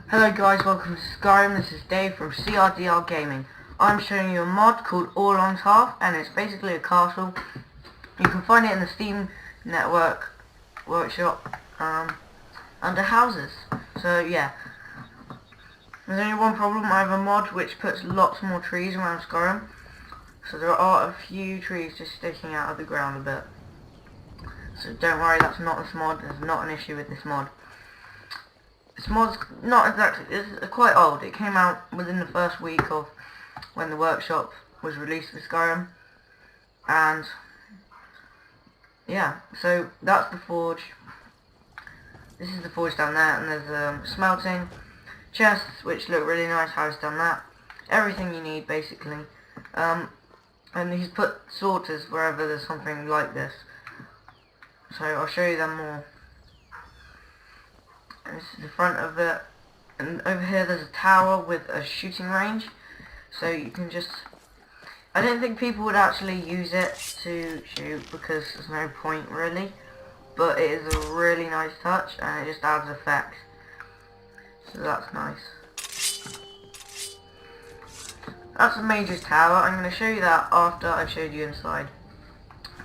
Hello guys, welcome to Skyrim. This is Dave from CRDR Gaming. I'm showing you a mod called Orlong's Hearth, and it's basically a castle. You can find it in the Steam network workshop under houses. So yeah, there's only one problem. I have a mod which puts lots more trees around Skyrim, so there are a few trees just sticking out of the ground a bit. So don't worry, that's not this mod. There's not an issue with this mod. This mod's not exactly, it's quite old. It came out within the first week of when the workshop was released for Skyrim. And yeah, so that's the forge. This is the forge down there, and there's smelting, chests which look really nice, house down that. Everything you need basically. And he's put sorters wherever there's something like this. So I'll show you them more. And this is the front of it, and over here there's a tower with a shooting range, so you can just, I don't think people would actually use it to shoot because there's no point really, but it is a really nice touch and it just adds effect, so that's nice. That's the Major's tower. I'm going to show you that after I've showed you inside.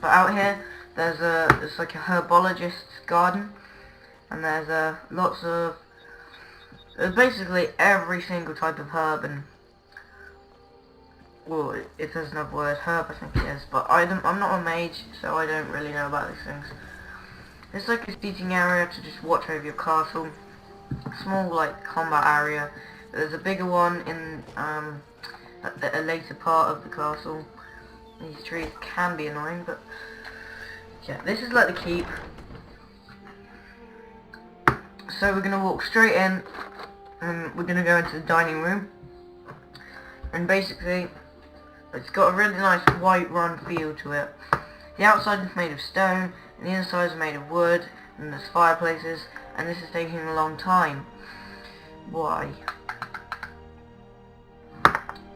But out here it's like a herbologist's garden. And there's there's basically every single type of herb, and well, if there's another word, herb I think it is, but I'm not a mage, so I don't really know about these things. It's like a seating area to just watch over your castle, small like combat area. There's a bigger one in at a later part of the castle. These trees can be annoying, but yeah, this is like the keep. So we're going to walk straight in, and we're going to go into the dining room, and basically it's got a really nice white run feel to it. The outside is made of stone, and the inside is made of wood, and there's fireplaces, and this is taking a long time. Why?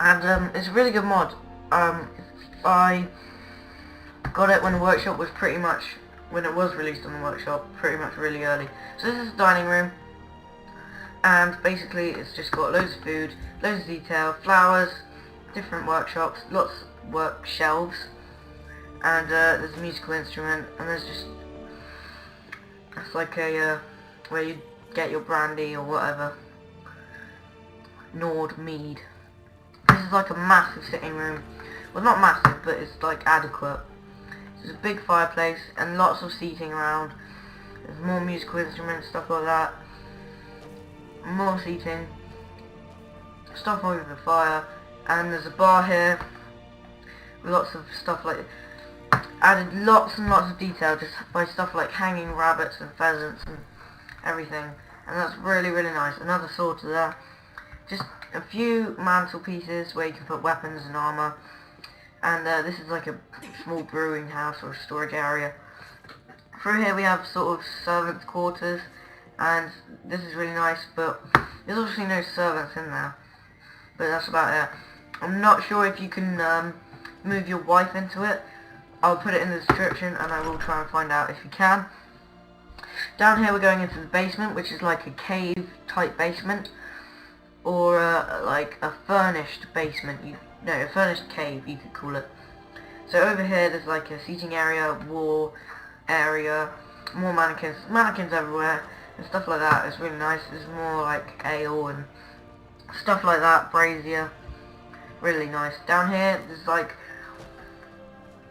And it's a really good mod. I got it when the workshop was pretty much, when it was released on the workshop, pretty much really early. So this is the dining room, and basically it's just got loads of food, loads of detail, flowers, different workshops, lots of work shelves, and there's a musical instrument, and there's just, it's like a where you get your brandy or whatever, Nord mead. This is like a massive sitting room. Well, not massive, but it's like adequate. There's a big fireplace and lots of seating around. There's more musical instruments, stuff like that. More seating. Stuff over the fire. And there's a bar here. With lots of stuff like... Added lots and lots of detail just by stuff like hanging rabbits and pheasants and everything. And that's really, really nice. Another sorter there. Just a few mantelpieces where you can put weapons and armour. And this is like a small brewing house or storage area. Through here we have sort of servants' quarters, and this is really nice, but there's obviously no servants in there. But that's about it. I'm not sure if you can move your wife into it. I'll put it in the description, and I will try and find out if you can. Down here we're going into the basement, which is like a cave type basement, or like a furnished basement. No, a furnished cave, you could call it. So over here there's like a seating area, wall area, more mannequins everywhere, and stuff like that. It's really nice. There's more like ale and stuff like that, brazier. Really nice. Down here there's like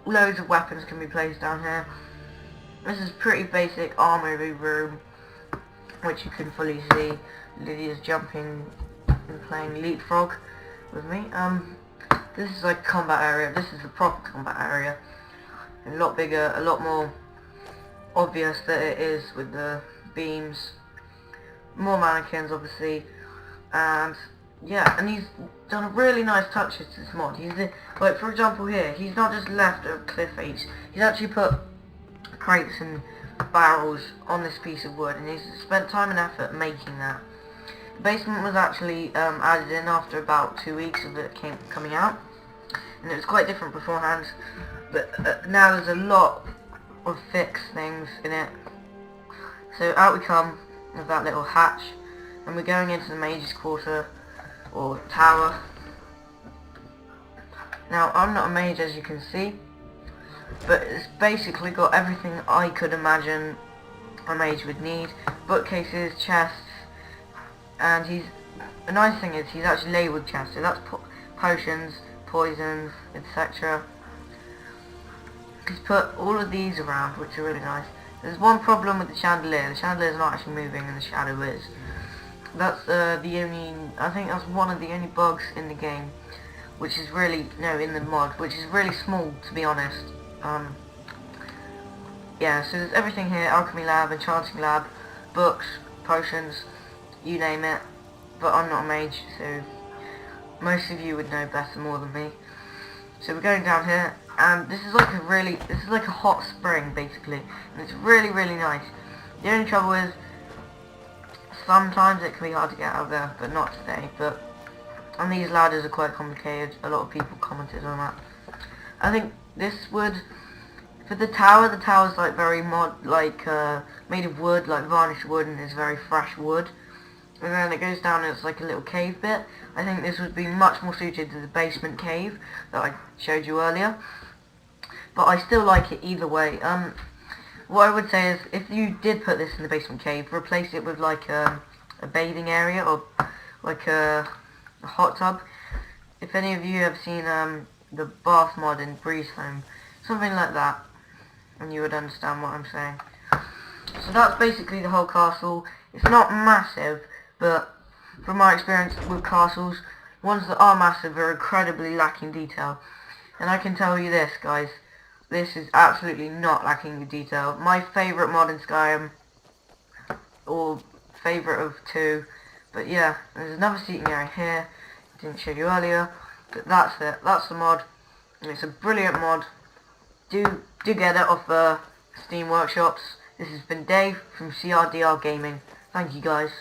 loads of weapons can be placed down here. This is pretty basic armory room, which you can fully see. Lydia's jumping and playing leapfrog with me. This is like a combat area. This is a proper combat area. A lot bigger, a lot more obvious that it is with the beams. More mannequins obviously. And yeah, and he's done a really nice touches to this mod. Like for example here, he's not just left a cliff face. He's actually put crates and barrels on this piece of wood, and he's spent time and effort making that. The basement was actually added in after about 2 weeks of it coming out, and it was quite different beforehand, but now there's a lot of fixed things in it. So out we come with that little hatch, and we're going into the mage's quarter, or tower. Now, I'm not a mage, as you can see, but it's basically got everything I could imagine a mage would need. Bookcases, chests, and the nice thing is he's actually labelled chests, so that's potions, poisons, etc. He's put all of these around, which are really nice. There's one problem with the chandelier. The chandelier is not actually moving, and the shadow is. That's I think that's one of the only bugs in the game, which is really, no, in the mod, which is really small, to be honest. Yeah, so there's everything here: alchemy lab, enchanting lab, books, potions, you name it. But I'm not a mage, so most of you would know better more than me. So we're going down here, and this is like a hot spring basically, and it's really, really nice. The only trouble is sometimes it can be hard to get out of there, but not today. And these ladders are quite complicated. A lot of people commented on that. I think this would, for the tower's like very made of wood, like varnished wood, and it's very fresh wood. And then it goes down and it's like a little cave bit. I think this would be much more suited to the basement cave that I showed you earlier. But I still like it either way. What I would say is, if you did put this in the basement cave, replace it with like a bathing area, or like a hot tub. If any of you have seen the bath mod in Breeze Home, something like that, and you would understand what I'm saying. So that's basically the whole castle. It's not massive, but from my experience with castles, ones that are massive are incredibly lacking detail. And I can tell you this, guys, this is absolutely not lacking in detail. My favourite mod in Skyrim, or favourite of two. But yeah, there's another seating area here, didn't show you earlier, but that's it, that's the mod, and it's a brilliant mod. Do get it off Steam Workshops. This has been Dave from CRDR Gaming. Thank you, guys.